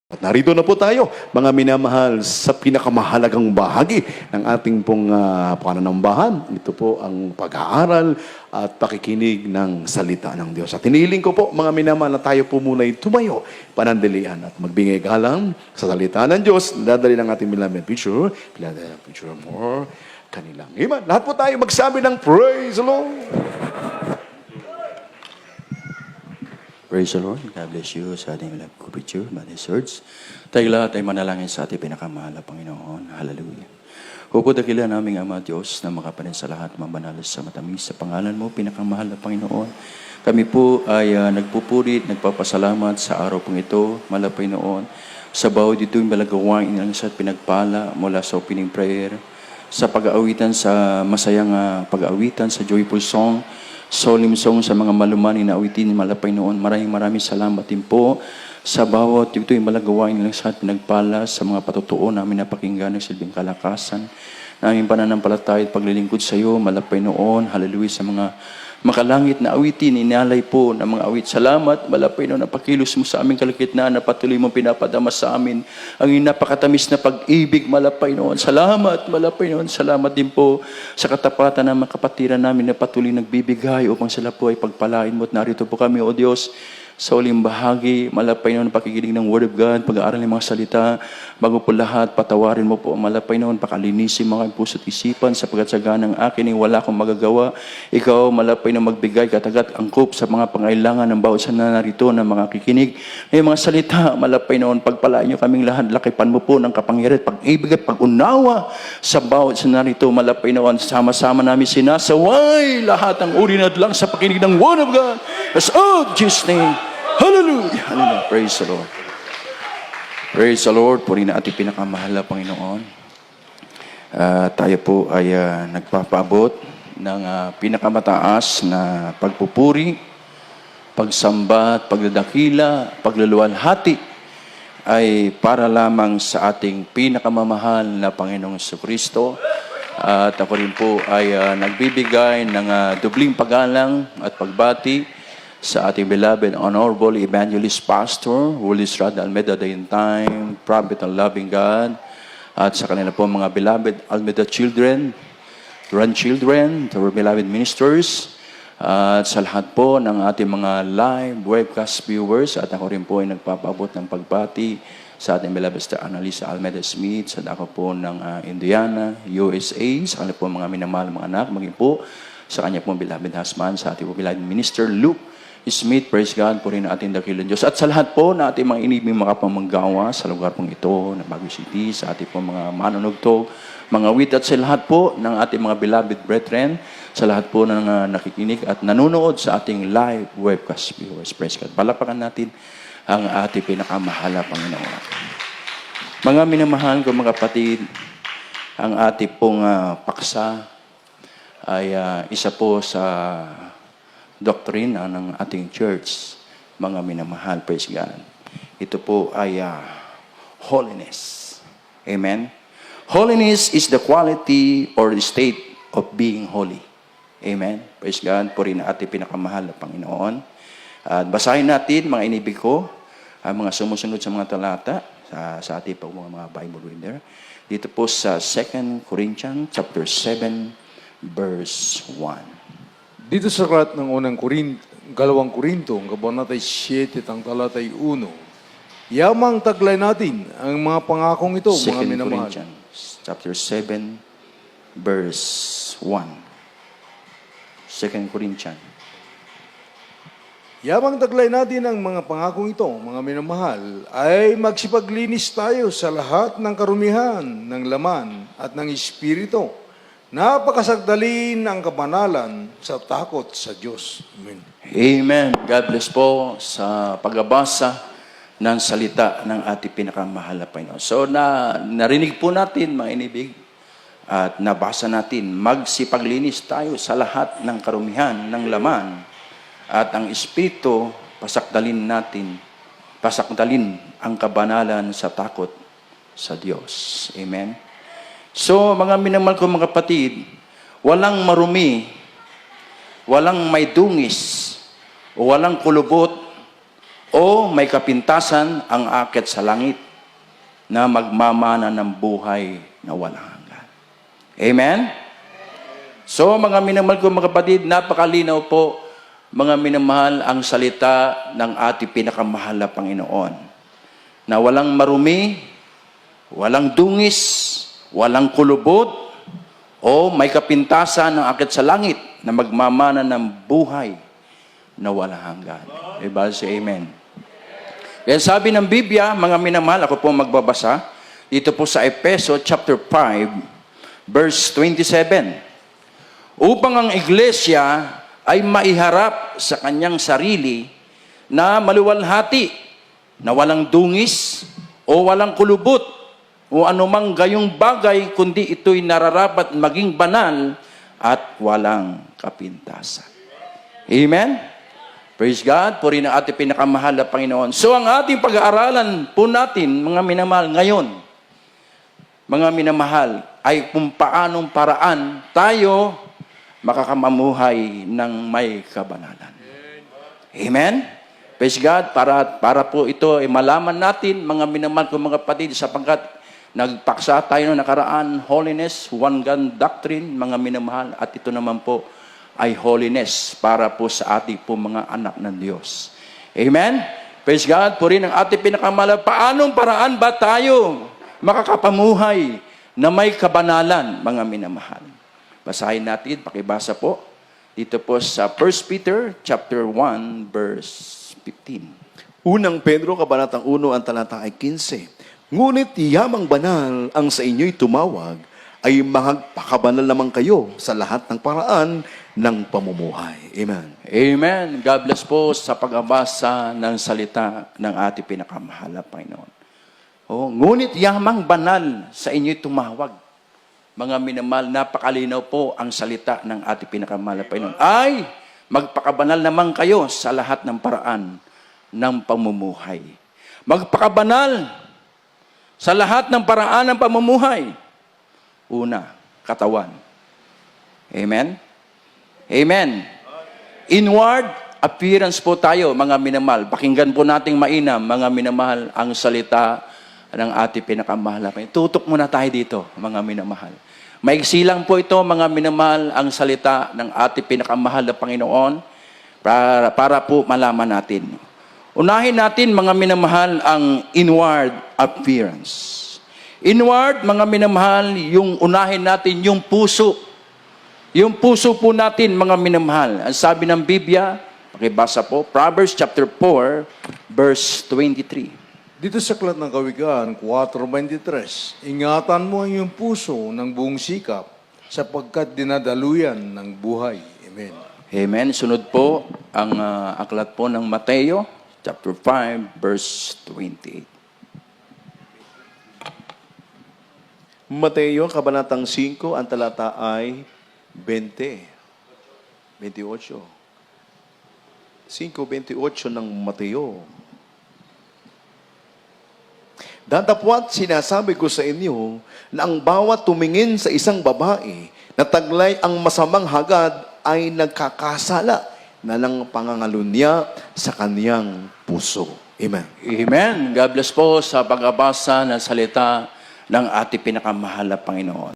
At narito na po tayo, mga minamahal, sa pinakamahalagang bahagi ng ating pong pananambahan. Ito po ang pag-aaral at pakikinig ng salita ng Diyos. At hinihiling ko po, mga minamahal, na tayo po muna'y tumayo, panandalian at magbingay galang sa salita ng Diyos. Dadali ng ating beloved picture more kanilang. Amen. Lahat po tayo magsabi ng praise the Lord. Praise the Lord. God bless you sa ating love ko picture, Mother's words. Tayo lahat ay manalangin sa ating pinakamahal na Panginoon. Hallelujah. Hupo dakila naming Ama Diyos na makapanin sa lahat, mabanalis sa matamis sa pangalan mo, pinakamahal na Panginoon. Kami po ay nagpupuri, nagpapasalamat sa araw pong ito, malapay noon. Sa bawat ito'y malagawain ng sa pinagpala mula sa opening prayer, sa pag-aawitan sa masayang pag-aawitan sa joyful song, solemn song sa mga malumanin na awitin malapay noon. Maraming salamat din po sa bawat ito'y malagawain ng sa pinagpala sa mga patutuo namin na pakinggan ng silbing kalakasan naming pananampalataya at paglilingkod sa iyo malapay noon. Hallelujah. Sa mga makalangit na awitin, inalay po ng mga awit. Salamat, malapay noon, napakilos mo sa aming kalagitnaan na patuloy mong pinapadama sa amin ang napakatamis na pag-ibig, malapay noon. Salamat, malapay noon. Salamat din po sa katapatan ng mga kapatiran namin na patuloy nagbibigay upang sila po ay pagpalain mo. At narito po kami, O Diyos, sa uling bahagi, malapay noon, pakikinig ng Word of God, pag-aaral ng mga salita, bago po lahat, patawarin mo po, malapay noon, pakalinisin mga puso't isipan, sapagkat sa ganang akin ay wala akong magagawa. Ikaw, malapay na magbigay, katagat angkop sa mga pangailangan ng bawat sa narito ng mga kikinig. Ngayon mga salita, malapay noon, pagpalain niyo kaming lahat, lakipan mo po ng kapangyarihan, pag-ibig at pag-unawa sa bawat sa narito, malapay noon, sama-sama namin sinasaway lahat ang uri na lang sa pakinig ng Word of God. As of Jesus' name. Hallelujah! Hallelujah! Praise the Lord. Praise the Lord. Purihin na ating pinakamahal na Panginoon. Tayo po ay nagpapaabot ng pinakamataas na pagpupuri, pagsamba at pagdadakila, pagluluwalhati ay para lamang sa ating pinakamamahal na Panginoong Jesucristo. At ako rin po ay nagbibigay ng dubling paggalang at pagbati sa ating beloved honorable evangelist pastor, Holy Strad Almeida Dayentime, prophet and loving God, at sa kanila po mga beloved Almeida children, grandchildren, our beloved ministers, at sa lahat po ng ating mga live webcast viewers. At ako rin po ay nagpapaabot ng pagbati sa ating beloved Sister Annalisa Almeida Smith, sa ako po ng Indiana, USA, sa kanila po mga minamahal mga anak, maging po sa kanya po beloved husband, sa ating po beloved minister Luke Smith, praise God, po rin ating dakilang Diyos. At sa lahat po na ating mga inibig makapamanggawa sa lugar pong ito, na Baguio City, sa ating po mga manunugtog, mga wit, at sa lahat po ng ating mga beloved brethren, sa lahat po ng nakikinig at nanonood sa ating live webcast viewers, praise God. Palapakan natin ang ating pinakamahal na Panginoon. Mga minamahal ko mga kapatid, ang ating pong paksa ay isa po sa doktrina ng ating church, mga minamahal, praise God. Ito po ay holiness. Amen? Holiness is the quality or the state of being holy. Amen? Praise God. Puri na ating pinakamahal na Panginoon. At basahin natin, mga inibig ko, ang mga sumusunod sa mga talata, sa ating po mga Bible reader. Dito po sa 2 Corinthians chapter 7, verse 1. Dito sa aklat ng unang Galawang Korinto, ang kabanatay 7, ang talatay 1, yamang taglay natin ang mga pangakong ito, mga 2 minamahal. Corinthians chapter 7, verse 1. 2 Corinthians. Yamang taglay natin ang mga pangakong ito, mga minamahal, ay magsipaglinis tayo sa lahat ng karumihan, ng laman at ng espiritu. Napakasagdalin ang kabanalan sa takot sa Diyos. Amen. Amen. God bless po sa pagbabasa ng salita ng ating pinakamahal na Panginoon. So, narinig po natin, mga inibig, at nabasa natin, magsipaglinis tayo sa lahat ng karumihan, ng laman, at ang Espiritu, pasakdalin ang kabanalan sa takot sa Diyos. Amen. So, mga minamahal ko mga kapatid, walang marumi, walang may dungis, o walang kulubot, o may kapintasan ang akit sa langit na magmamana ng buhay na walang hanggan. Amen? So, mga minamahal ko mga kapatid, napakalinaw po, mga minamahal, ang salita ng ating pinakamahal na Panginoon. Na walang marumi, walang dungis, walang kulubot, o may kapintasan ng akit sa langit na magmamana ng buhay na walang hanggan. Diba? Say amen. Kaya sabi ng Biblia, mga minamahal, ako po magbabasa, dito po sa Efeso chapter 5, verse 27. Upang ang iglesia ay maiharap sa kanyang sarili na maluwalhati, na walang dungis o walang kulubot o anumang gayong bagay, kundi ito'y nararapat maging banal at walang kapintasan. Amen? Praise God, puri ng ating pinakamahal na Panginoon. So ang ating pag-aaralan po natin, mga minamahal, ngayon, mga minamahal, ay kung paanong paraan tayo makakamamuhay ng may kabanalan. Amen? Praise God, para po ito ay malaman natin, mga minamahal ko mga kapatid, sapagkat nagpaksa tayo ng nakaraan, holiness, one God doctrine, mga minamahal, at ito naman po ay holiness para po sa ating po mga anak ng Diyos. Amen? Praise God, po rin ang ating pinakamahal. Paanong paraan ba tayo makakapamuhay na may kabanalan, mga minamahal? Basahin natin, pakibasa po. Dito po sa 1 Peter chapter 1, verse 15. Unang Pedro, kabanatang 1, ang talata ay 15. Ngunit yamang banal ang sa inyo'y tumawag, ay magpakabanal naman kayo sa lahat ng paraan ng pamumuhay. Amen. Amen. God bless po sa pagbabasa ng salita ng ating pinakamahal na Panginoon. Oh, ngunit yamang banal sa inyo'y tumawag. Mga minamahal, napakalinaw po ang salita ng ating pinakamahal na Panginoon. Ay, magpakabanal naman kayo sa lahat ng paraan ng pamumuhay. Magpakabanal sa lahat ng paraan ng pamumuhay. Una, katawan. Amen? Amen. Inward appearance po tayo, mga minamahal. Pakinggan po nating mainam, mga minamahal, ang salita ng ating pinakamahal na Panginoon. Tutok muna tayo dito, mga minamahal. Maigsi lang po ito, mga minamahal, ang salita ng ating pinakamahal na Panginoon para po malaman natin. Unahin natin, mga minamahal, ang inward appearance. Inward, mga minamahal, yung unahin natin, yung puso. Yung puso po natin, mga minamahal. Ang sabi ng Biblia, pakibasa po, Proverbs chapter 4, verse 23. Dito sa Aklat ng Kawikaan, 4:23, ingatan mo ang iyong puso ng buong sikap sapagkat dinadaluyan ng buhay. Amen. Amen. Sunod po ang aklat po ng Mateo, chapter 5, verse 28. Mateo, kabanatang 5, ang talata ay 28. 5:28 ng Mateo. Datapwat sinasabi ko sa inyo na ang bawat tumingin sa isang babae na taglay ang masamang hagad ay nagkakasala na ng pangangalunya sa kaniyang puso. Amen. Amen. God bless po sa pagbabasa ng salita ng ating pinakamahal na Panginoon.